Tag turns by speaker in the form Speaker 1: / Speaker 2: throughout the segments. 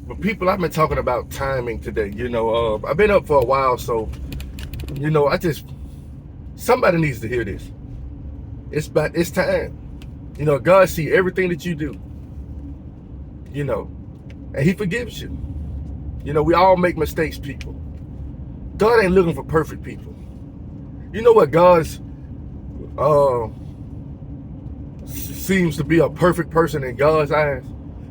Speaker 1: But people, I've been talking about timing today. I've been up for a while, so somebody needs to hear this. It's time. God see everything that you do. And He forgives you. We all make mistakes, people. God ain't looking for perfect people. You know what God's seems to be a perfect person in God's eyes?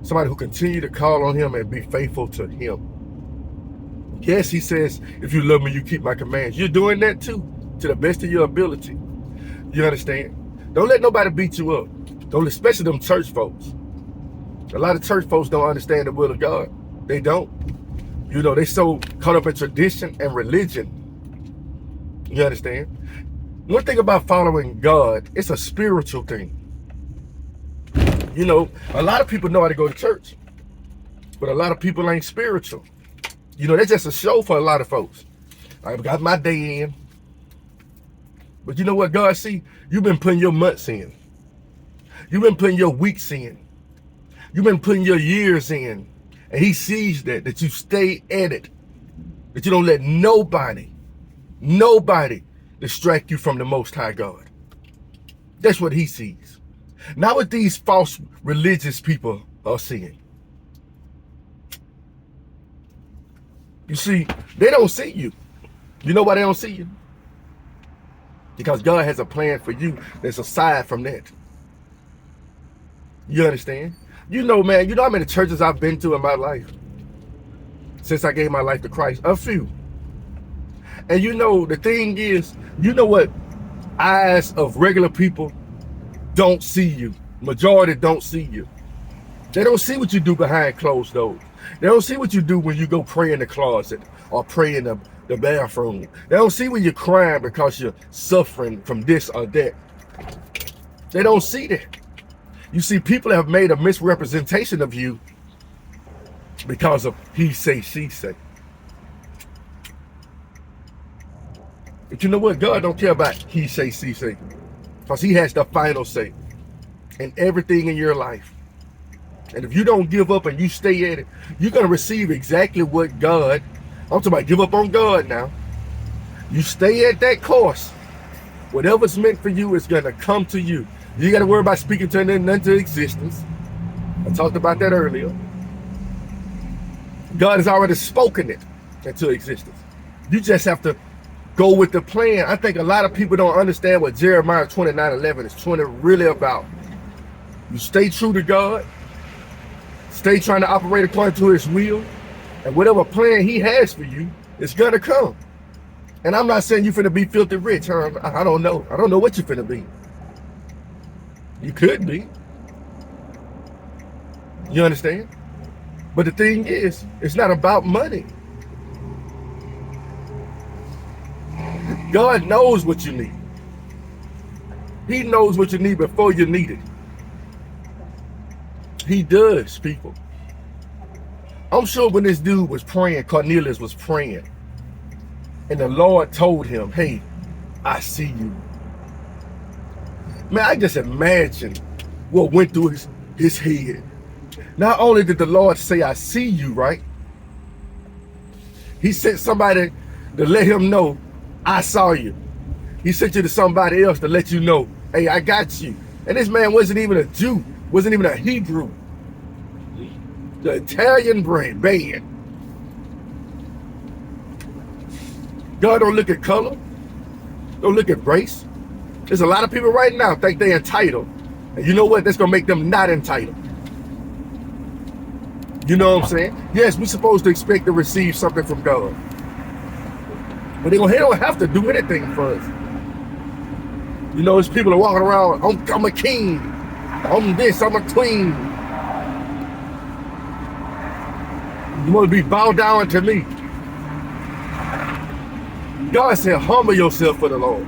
Speaker 1: Somebody who continue to call on Him and be faithful to Him. Yes, He says, if you love me, you keep my commands. You're doing that too, to the best of your ability. You understand? Don't let nobody beat you up. Don't, especially them church folks. A lot of church folks don't understand the will of God. They don't. They so caught up in tradition and religion. You understand? One thing about following God, it's a spiritual thing. A lot of people know how to go to church, but a lot of people ain't spiritual. That's just a show for a lot of folks. I've got my day in. But you know what God see? You've been putting your months in. You've been putting your weeks in. You've been putting your years in. And He sees that you stay at it. That you don't let nobody distract you from the Most High God. That's what He sees. Not what these false religious people are seeing. You see, they don't see you. You know why they don't see you? Because God has a plan for you that's aside from that. You understand? Man, how many churches I've been to in my life since I gave my life to Christ? A few. And the thing is, what eyes of regular people don't see you. Majority don't see you. They don't see what you do behind closed doors. They don't see what you do when you go pray in the closet or pray in the bathroom. They don't see when you're crying because you're suffering from this or that. They don't see that. You see, people have made a misrepresentation of you because of he say, she say. But you know what? God don't care about he say, she say. Because He has the final say in everything in your life. And if you don't give up and you stay at it, you're going to receive exactly what God, I'm talking about give up on God now. You stay at that course. Whatever's meant for you is going to come to you. You got to worry about speaking to nothing into existence. I talked about that earlier. God has already spoken it into existence. You just have to go with the plan. I think a lot of people don't understand what Jeremiah 29:11 is really about. You stay true to God. Stay trying to operate according to His will. And whatever plan He has for you, it's going to come. And I'm not saying you're finna be filthy rich. Huh? I don't know. I don't know what you're finna be. You could be. You understand? But the thing is, it's not about money. God knows what you need. He knows what you need before you need it. He does, people. I'm sure when this dude was praying, Cornelius was praying, and the Lord told him, hey, I see you. Man, I just imagine what went through his head. Not only did the Lord say, I see you, right? He sent somebody to let him know, I saw you. He sent you to somebody else to let you know, hey, I got you. And this man wasn't even a Jew, wasn't even a Hebrew. The Italian band. God don't look at color, don't look at race. There's a lot of people right now think they're entitled. And you know what? That's going to make them not entitled. You know what I'm saying? Yes, we're supposed to expect to receive something from God. But they don't have to do anything for us. There's people that are walking around, I'm a king. I'm this, I'm a queen. You want to be bowed down to me. God said, humble yourself for the Lord.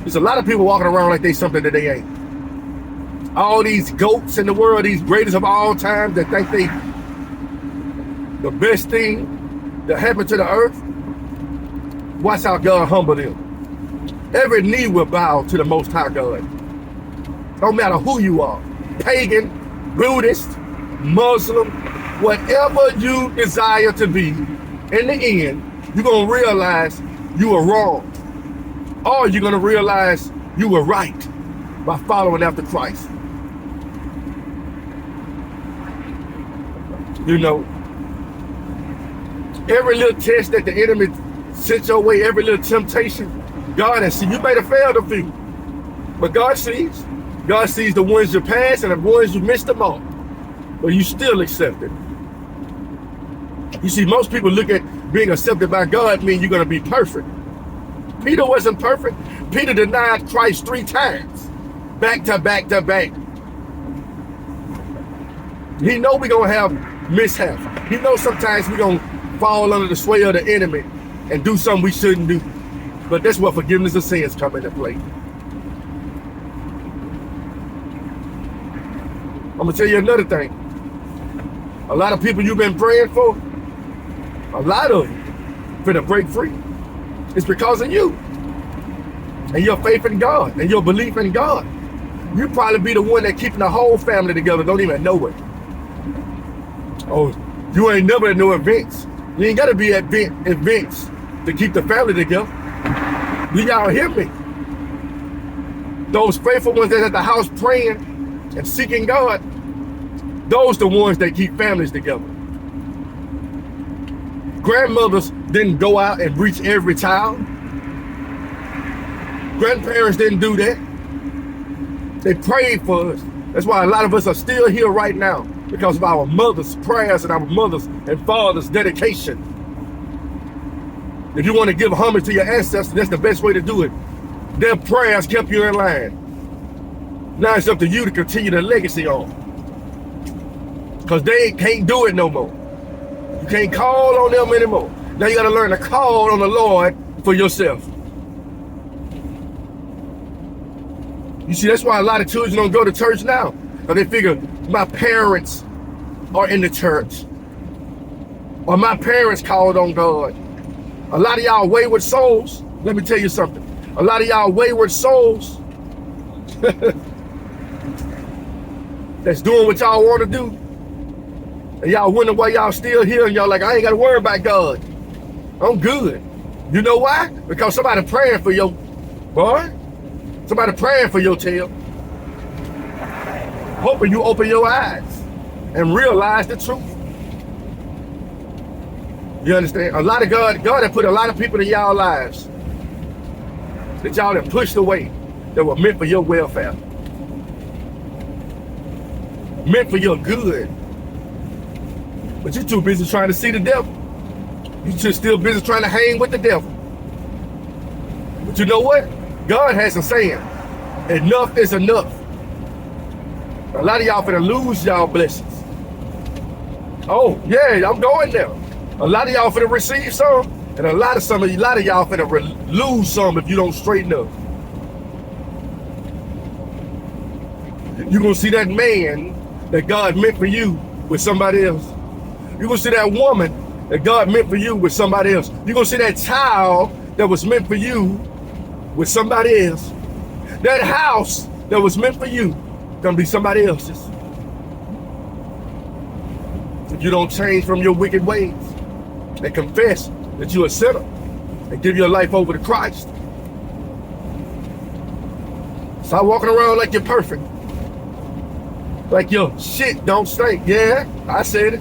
Speaker 1: There's a lot of people walking around like they something that they ain't. All these goats in the world, these greatest of all time that think they the best thing that happened to the earth. Watch how God humble them. Every knee will bow to the Most High God. No matter who you are. Pagan, Buddhist, Muslim, Whatever you desire to be, in the end, you're going to realize you were wrong. Or you're going to realize you were right by following after Christ. You know, every little test that the enemy sent your way, every little temptation, God has seen. You may have failed a few, but God sees. God sees the ones you passed and the ones you missed them all, but you still accept it. You see, most people look at being accepted by God mean you're going to be perfect. Peter wasn't perfect. Peter denied Christ 3 times, back to back to back. He know we're going to have mishaps. He knows sometimes we're going to fall under the sway of the enemy and do something we shouldn't do. But that's where forgiveness of sins come into play. I'm going to tell you another thing. A lot of people you've been praying for, a lot of you finna break free. It's because of you and your faith in God and your belief in God. You probably be the one that keeping the whole family together, don't even know it. Oh, you ain't never at no events. You ain't got to be at events to keep the family together. Do y'all hear me? Those faithful ones that's at the house praying and seeking God, those the ones that keep families together. Grandmothers didn't go out and reach every child. Grandparents didn't do that. They prayed for us. That's why a lot of us are still here right now, because of our mothers' prayers and our mothers and fathers' dedication. If you want to give homage to your ancestors, that's the best way to do it. Their prayers kept you in line. Now it's up to you to continue the legacy on, because they can't do it no more. You can't call on them anymore. Now you got to learn to call on the Lord for yourself. You see, that's why a lot of children don't go to church now. Because they figure my parents are in the church, or my parents called on God. A lot of y'all wayward souls, let me tell you something. A lot of y'all wayward souls that's doing what y'all want to do, and y'all wonder why y'all still here, and y'all like, I ain't got to worry about God. I'm good. You know why? Because somebody praying for your boy. Somebody praying for your tail. Hoping you open your eyes and realize the truth. You understand? A lot of God had put a lot of people in y'all lives that y'all have pushed away, that were meant for your welfare, meant for your good. But you're too busy trying to see the devil. You're just still busy trying to hang with the devil. But you know what? God has a saying, enough is enough. A lot of y'all finna lose y'all blessings. Oh, yeah, I'm going there. A lot of y'all finna receive some, and a lot of y'all finna lose some if you don't straighten up. You're gonna see that man that God meant for you with somebody else. You're gonna see that woman that God meant for you with somebody else. You're gonna see that child that was meant for you with somebody else. That house that was meant for you gonna be somebody else's. If you don't change from your wicked ways and confess that you're a sinner and give your life over to Christ. Stop walking around like you're perfect. Like your shit don't stink. Yeah, I said it.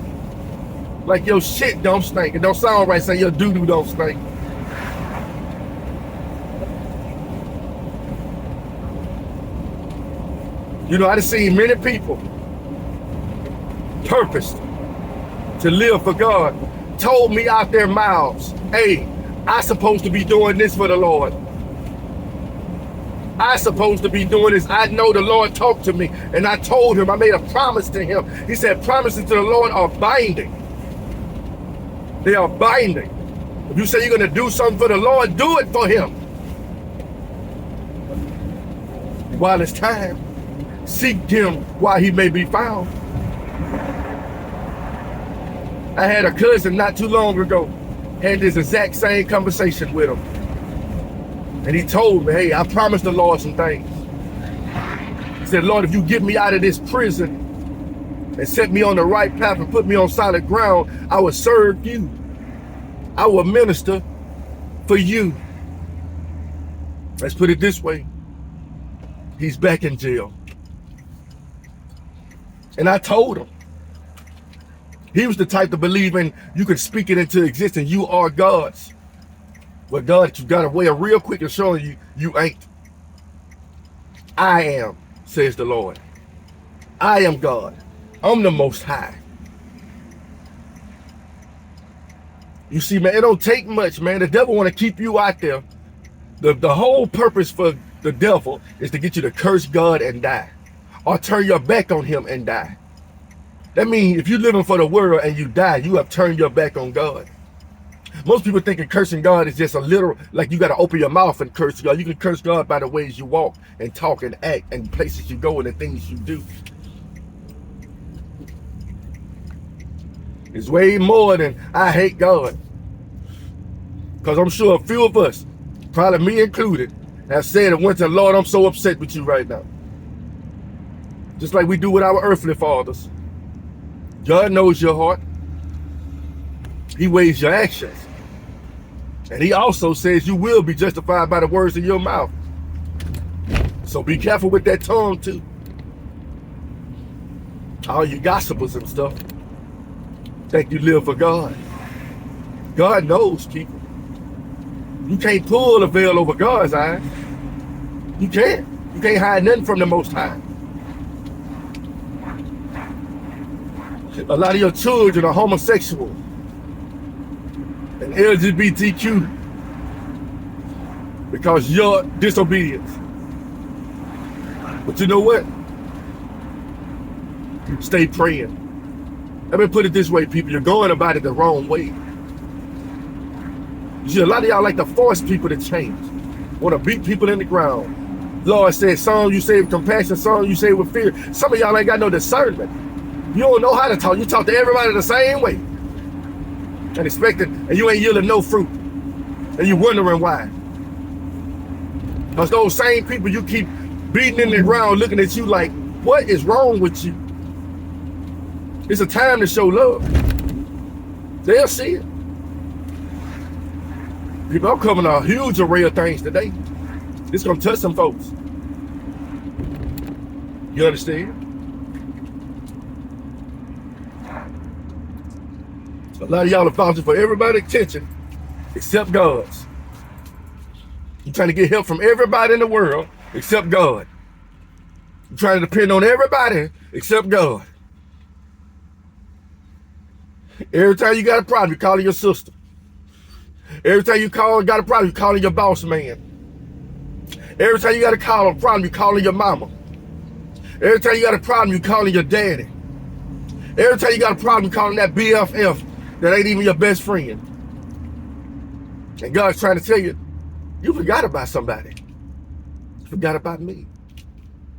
Speaker 1: Like your shit don't stink. It don't sound right saying your doo-doo don't stink. You know, I done seen many people purposed to live for God, told me out their mouths, hey, I supposed to be doing this for the Lord. I supposed to be doing this. I know the Lord talked to me, and I told him, I made a promise to him. He said, promises to the Lord are binding. They are binding. If you say you're going to do something for the Lord, do it for him. While it's time, seek him while he may be found. I had a cousin not too long ago, had this exact same conversation with him. And he told me, hey, I promised the Lord some things. He said, Lord, if you get me out of this prison, and set me on the right path and put me on solid ground, I will serve you. I will minister for you. Let's put it this way. He's back in jail. And I told him. He was the type to believe in you can speak it into existence. You are God's. Well, God, you got away real quick and showing you, you ain't. I am, says the Lord. I am God. I'm the Most High. You see, man, it don't take much, man. The devil want to keep you out there. The whole purpose for the devil is to get you to curse God and die, or turn your back on him and die. That means if you're living for the world and you die, you have turned your back on God. Most people thinking cursing God is just a literal, like you got to open your mouth and curse God. You can curse God by the ways you walk and talk and act and places you go and the things you do. It's way more than I hate God. Because I'm sure a few of us, probably me included, have said and went to, Lord, I'm so upset with you right now. Just like we do with our earthly fathers. God knows your heart. He weighs your actions. And he also says you will be justified by the words of your mouth. So be careful with that tongue too. All you gossipers and stuff think you live for God. God knows people. You can't pull the veil over God's eyes. You can't. You can't hide nothing from the Most High. A lot of your children are homosexual and LGBTQ because your disobedience. But you know what? Stay praying. Let me put it this way, people. You're going about it the wrong way. You see, a lot of y'all like to force people to change. Want to beat people in the ground. Lord said, some you say with compassion, some you say with fear. Some of y'all ain't got no discernment. You don't know how to talk. You talk to everybody the same way. And you ain't yielding no fruit. And you wondering why. Because those same people you keep beating in the ground looking at you like, what is wrong with you? It's a time to show love. They'll see it. People, I'm covering a huge array of things today. It's going to touch some folks. You understand? A lot of y'all are vouching for everybody's attention except God's. You're trying to get help from everybody in the world except God. You're trying to depend on everybody except God. Every time you got a problem, you're calling your sister. Every time you got a problem, you're calling your boss man. Every time you got a problem, you're calling your mama. Every time you got a problem, you're calling your daddy. Every time you got a problem, you're calling that BFF that ain't even your best friend. And God's trying to tell you, you forgot about somebody. You forgot about me.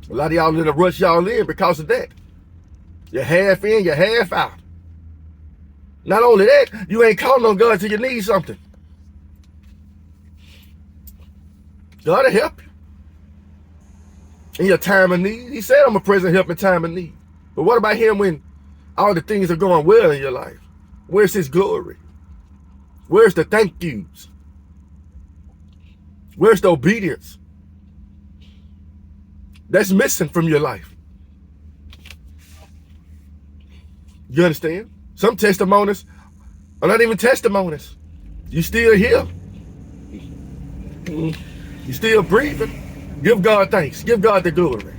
Speaker 1: A lot of y'all in a rush y'all in because of that. You're half in, you're half out. Not only that, you ain't calling on God till you need something. God will help you in your time of need. He said I'm a present help in time of need. But what about him when all the things are going well in your life? Where's his glory? Where's the thank yous? Where's the obedience? That's missing from your life. You understand? Some testimonies are not even testimonies. You still here. You still breathing. Give God thanks. Give God the glory.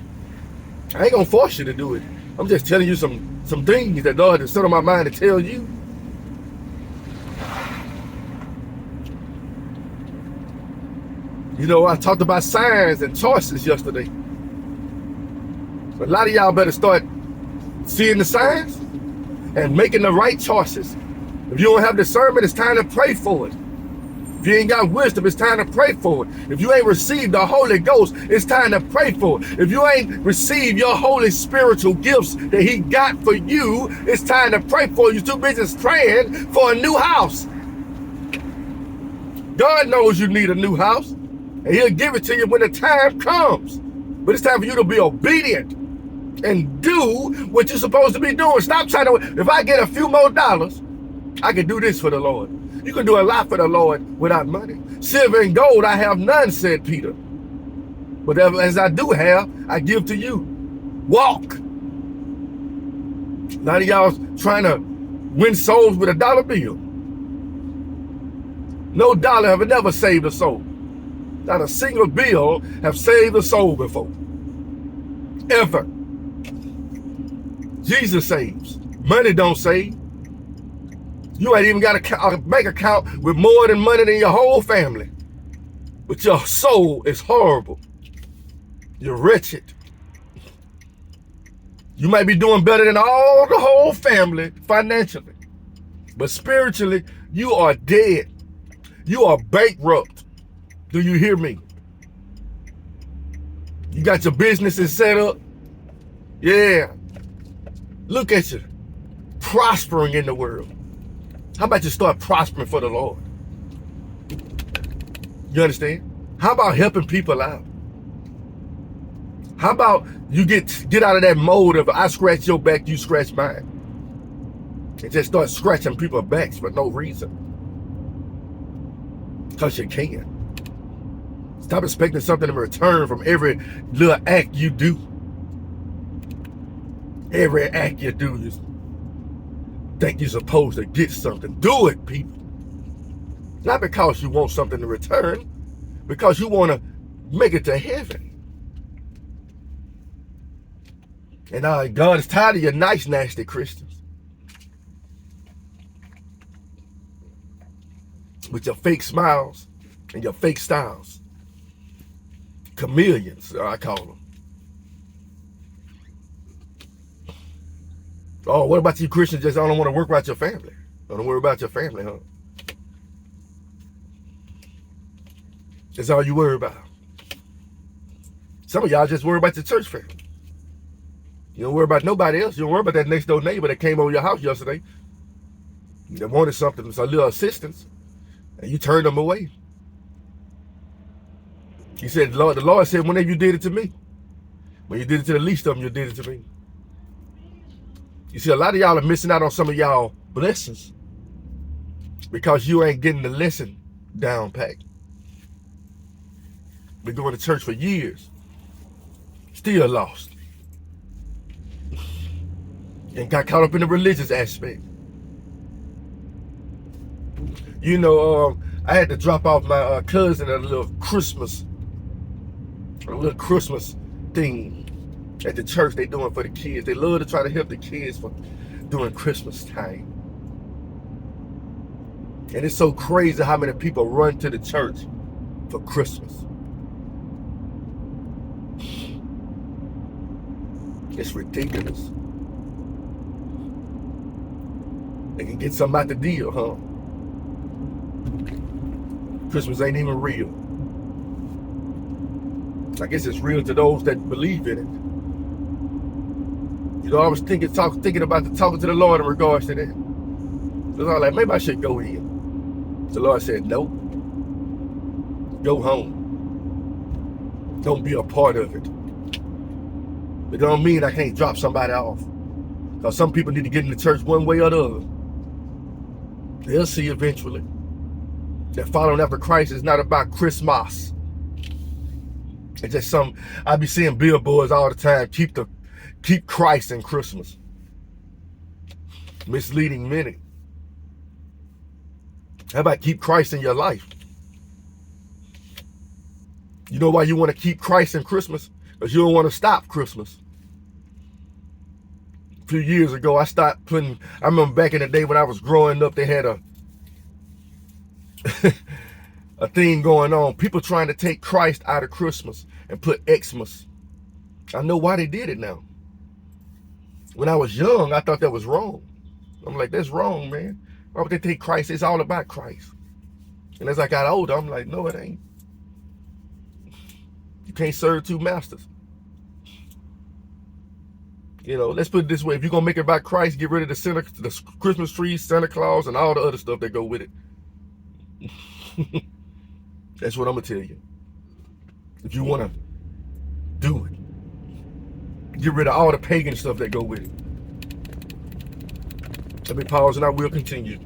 Speaker 1: I ain't gonna force you to do it. I'm just telling you some things that God has set on my mind to tell you. You know, I talked about signs and choices yesterday. So a lot of y'all better start seeing the signs and making the right choices. If you don't have discernment, it's time to pray for it. If you ain't got wisdom, it's time to pray for it. If you ain't received the Holy Ghost, it's time to pray for it. If you ain't received your holy spiritual gifts that he got for you, it's time to pray for it. You're too busy praying for a new house. God knows you need a new house, and he'll give it to you when the time comes. But it's time for you to be obedient and do what you're supposed to be doing. Stop trying to, if I get a few more dollars, I can do this for the Lord. You can do a lot for the Lord without money. Silver and gold I have none, said Peter. But as I do have, I give to you. Walk. A lot of y'all trying to win souls with a dollar bill. No dollar have never saved a soul. Not a single bill have saved a soul before. Ever. Jesus saves. Money don't save. You ain't even got a bank account with more than money than your whole family. But your soul is horrible. You're wretched. You might be doing better than all the whole family financially. But spiritually, you are dead. You are bankrupt. Do you hear me? You got your businesses set up. Yeah. Look at you. Prospering in the world. How about you start prospering for the Lord? You understand? How about helping people out? How about you get out of that mode of I scratch your back, you scratch mine. And just start scratching people's backs for no reason. Because you can. Stop expecting something in return from every little act you do. Every act you do, you think you're supposed to get something. Do it, people. Not because you want something in return, because you want to make it to heaven. And God is tired of your nice, nasty Christians. With your fake smiles and your fake styles. Chameleons, I call them. Oh, what about you Christians just don't want to work about your family? Don't worry about your family, huh? That's all you worry about. Some of y'all just worry about your church family. You don't worry about nobody else. You don't worry about that next door neighbor that came over your house yesterday. They wanted something, a little assistance, and you turned them away. He said, the Lord said, whenever you did it to me, when you did it to the least of them, you did it to me. You see, a lot of y'all are missing out on some of y'all blessings because you ain't getting the lesson down packed. Been going to church for years, still lost. And got caught up in the religious aspect. You know, I had to drop off my cousin at a little Christmas thing at the church they doing for the kids. They love to try to help the kids for during Christmas time. And it's so crazy how many people run to the church for Christmas. It's ridiculous. They can get something out the deal, huh? Christmas ain't even real. I guess it's real to those that believe in it. You know, I was thinking about talking to the Lord in regards to that. So I was like, maybe I should go in. The Lord said, no. Go home. Don't be a part of it. It don't mean I can't drop somebody off. Because some people need to get in the church one way or the other. They'll see eventually that following after Christ is not about Christmas. It's just I be seeing billboards all the time. Keep Christ in Christmas. Misleading many. How about keep Christ in your life? You know why you want to keep Christ in Christmas? Because you don't want to stop Christmas. A few years ago, I remember back in the day when I was growing up, they had a thing going on. People trying to take Christ out of Christmas and put Xmas. I know why they did it now. When I was young, I thought that was wrong. I'm like, that's wrong, man. Why would they take Christ? It's all about Christ. And as I got older, I'm like, no, it ain't. You can't serve two masters. You know, let's put it this way. If you're going to make it about Christ, get rid of the Christmas trees, Santa Claus, and all the other stuff that go with it. That's what I'm going to tell you. If you want to do it, Get rid of all the pagan stuff that go with it. Let me pause and I will continue.